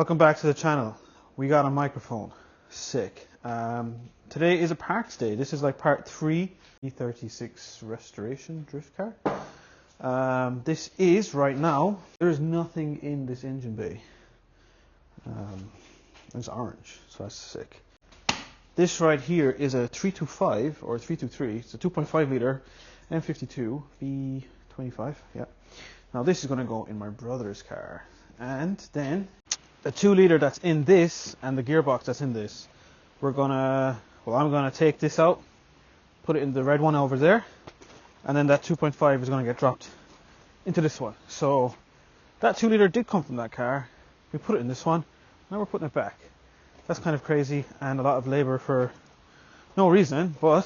Welcome back to the channel. We got a microphone. Sick. Today is a parts day. This is like part 3 e36 restoration drift car. This is right now, there's nothing in this engine bay. It's orange, so that's sick. This right here is a 325 or 323. It's a 2.5 liter M52 V25. Yeah. Now this is going to go in my brother's car, and then the 2 liter that's in this and the gearbox that's in this, I'm gonna take this out, put it in the red one over there, and then that 2.5 is gonna get dropped into this one. So that 2 liter did come from that car. We put it in this one. Now we're putting it back. That's kind of crazy and a lot of labor for no reason, but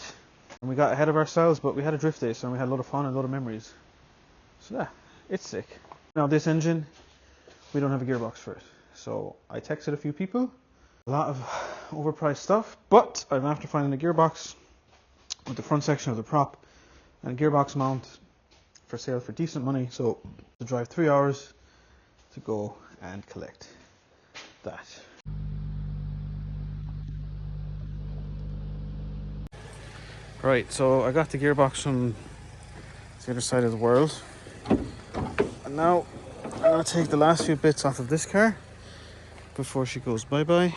we got ahead of ourselves. But we had a drift day, so we had a lot of fun and a lot of memories. So yeah, it's sick. Now this engine, we don't have a gearbox for it. So I texted a few people, a lot of overpriced stuff, but I'm after finding a gearbox with the front section of the prop and a gearbox mount for sale for decent money. So to drive 3 hours to go and collect that. Right, so I got the gearbox from the other side of the world, and now I'm going to take the last few bits off of this car before she goes bye-bye.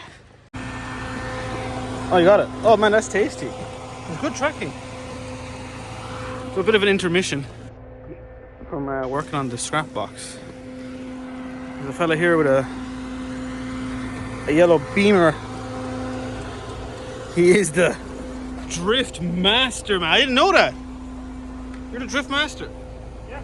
Oh, you got it. Oh man, that's tasty. It's good tracking. So a bit of an intermission from working on the scrap box. There's a fella here with a yellow Beamer. He is the drift master, man. I didn't know that. You're the drift master. Yeah.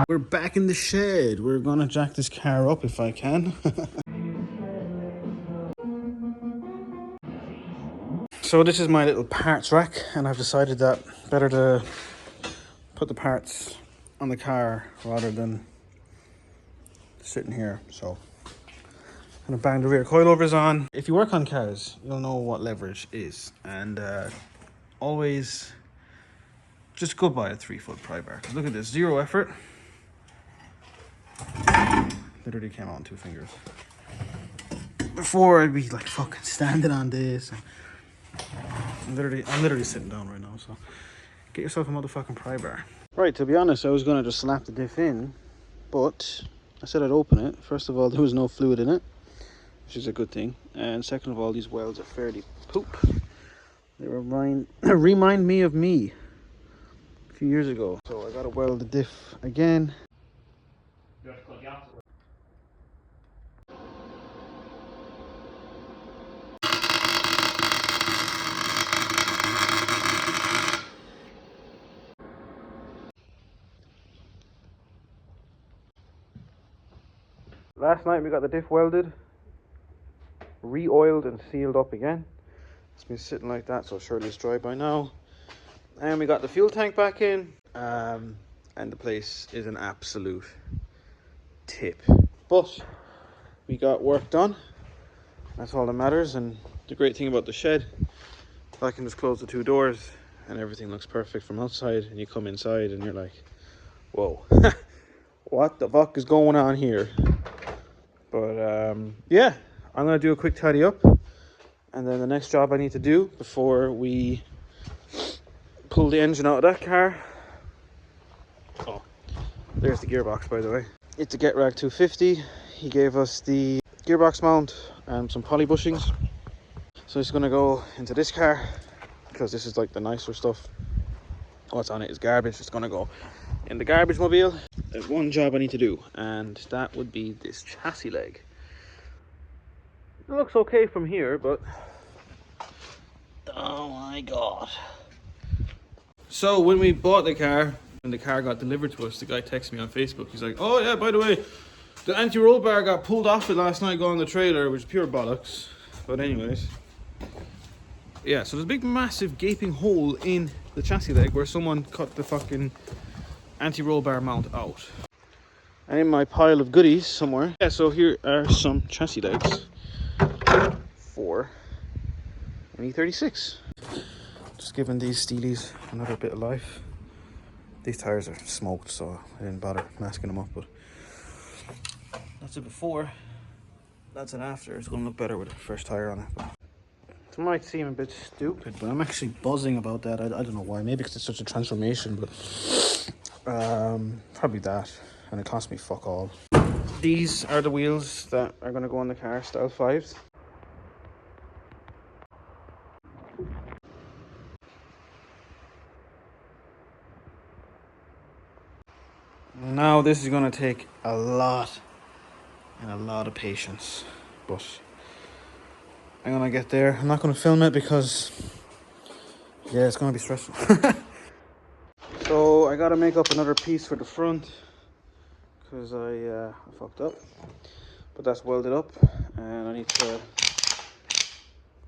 We're back in the shed. We're gonna jack this car up if I can. So this is my little parts rack, and I've decided that better to put the parts on the car rather than sitting here. So I'm gonna bang the rear coilovers on. If you work on cars, you'll know what leverage is, and always just go buy a 3-foot pry bar. Look at this, 0 effort. Literally came out on 2 fingers. Before I'd be like fucking standing on this. I'm literally sitting down right now, so get yourself a motherfucking pry bar. Right, to be honest, I was gonna just slap the diff in, but I said I'd open it. First of all, there was no fluid in it, which is a good thing. And second of all, these welds are fairly poop. They remind me of me a few years ago. So I gotta weld the diff again. You have to plug out. Last night we got the diff welded, re-oiled and sealed up again. It's been sitting like that, so surely it's dry by now. And we got the fuel tank back in, and the place is an absolute tip. But we got work done. That's all that matters. And the great thing about the shed, I can just close the 2 doors and everything looks perfect from outside, and you come inside and you're like, whoa, what the fuck is going on here? But yeah, I'm gonna do a quick tidy up, and then the next job I need to do before we pull the engine out of that car. Oh, there's the gearbox, by the way. It's a GetRag 250. He gave us the gearbox mount and some poly bushings. So it's gonna go into this car because this is like the nicer stuff. What's on it is garbage. It's gonna go in the garbage mobile. There's one job I need to do, and that would be this chassis leg. It looks okay from here, but oh my god. So when we bought the car, When the car got delivered to us, the guy texted me on Facebook. He's like, oh yeah, by the way, the anti-roll bar got pulled off it last night going on the trailer, which is pure bollocks. But anyways, yeah, so there's a big massive gaping hole in the chassis leg where someone cut the fucking anti-roll bar mount out. And in my pile of goodies somewhere, yeah, so here are some chassis legs for an e36. Just giving these steelies another bit of life. These tires are smoked, so I didn't bother masking them up, but that's a before, that's an after. It's gonna look better with a fresh tire on it. But it might seem a bit stupid, but I'm actually buzzing about that. I don't know why, maybe because it's such a transformation, but probably that. And it cost me fuck all. These are the wheels that are going to go on the car, style 5s. Now this is going to take a lot of patience, but I'm going to get there. I'm not going to film it because, yeah, it's going to be stressful. So I got to make up another piece for the front, because I fucked up, but that's welded up, and I need to,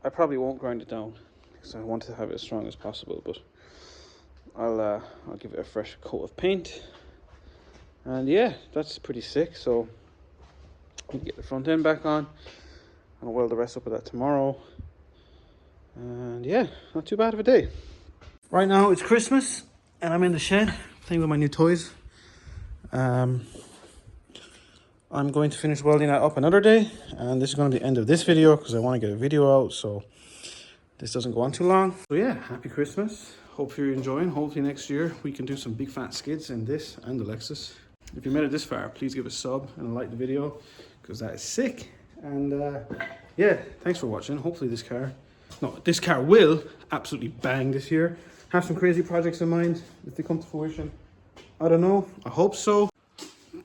I probably won't grind it down because I want to have it as strong as possible, but I'll give it a fresh coat of paint, and yeah, that's pretty sick. So we can get the front end back on, and I'll weld the rest up of that tomorrow, and yeah, not too bad of a day. Right now it's Christmas, and I'm in the shed playing with my new toys. I'm going to finish welding that up another day, and this is going to be the end of this video because I want to get a video out so this doesn't go on too long. So yeah, happy Christmas. Hope you're enjoying. Hopefully next year we can do some big fat skids in this and the Lexus. If you made it this far, please give a sub and like the video because that is sick. And yeah, thanks for watching. Hopefully this car will absolutely bang this year. Have some crazy projects in mind if they come to fruition. I don't know, I hope so,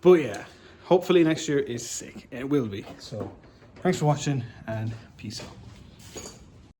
but yeah, hopefully next year is sick. It will be. So thanks for watching and peace out.